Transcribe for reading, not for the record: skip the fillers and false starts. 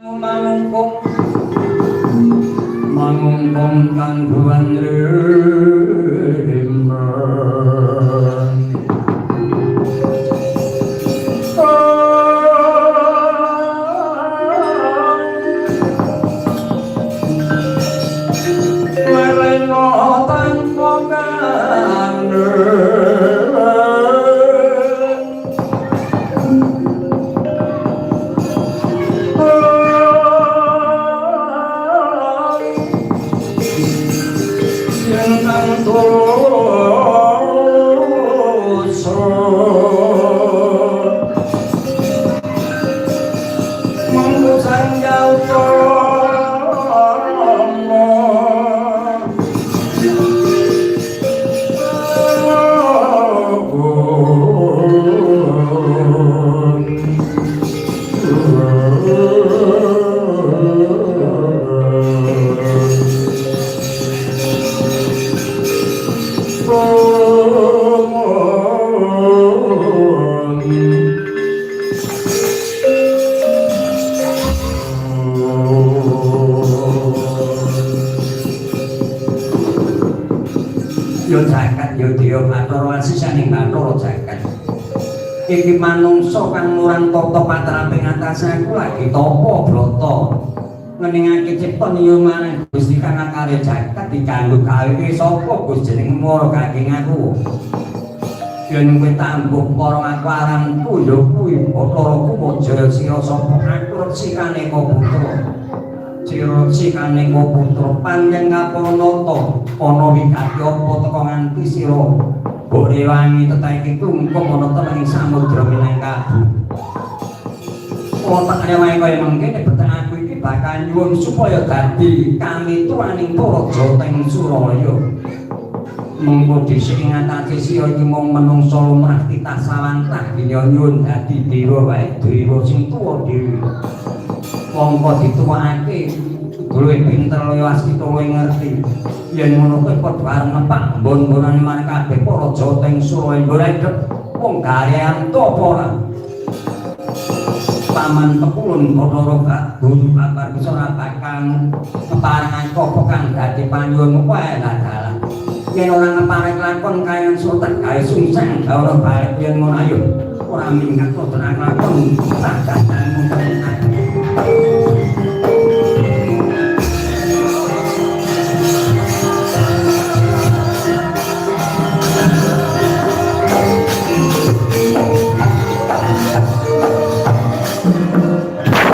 mangungkung kang buwan iki manungsa kang murang tata patraping atasé aku lagi tapa brata ngeningake cipta ya marang Gusti kang akare jagat dikanggo gawe sapa Gusti jeneng mara kaging aku yen kowe tambuh para akwaranku ya kuwi Batharaku Wajaya sira sapa aku reksikane Putra sira reksikane Putra panjang ngapunata ana wigati apa teka nganti sira Bore wangi tetaiki tungkung ana teng samudra Minangkabau. Otak wae kaya mengkene beteng aku iki bakal nyuwun supaya dadi kamituraning para joteng Suraya. Mengko dhisik ngatasi sira iki mung menungsa lumrah titah sawantah nyuwun dadi dewa wae dewa sing tuwa dhewe. Mongko dituwake luwih pinter luwih wasita luwih ngerti. Yen ngono kuwi padha arep nepak mbon-mbonane marang kabeh para joteng Suraya golek wong garean to apa ora. Paman Tekulun Bathara guru kabar bisa rapakan keparengan apa kang dadi panyuwun wae dalan. Yen ora ngepareng lakon kaya sultan gawe sungsang ora balik yen ngono ayo ora minggat to tenan lakon tak dadang mung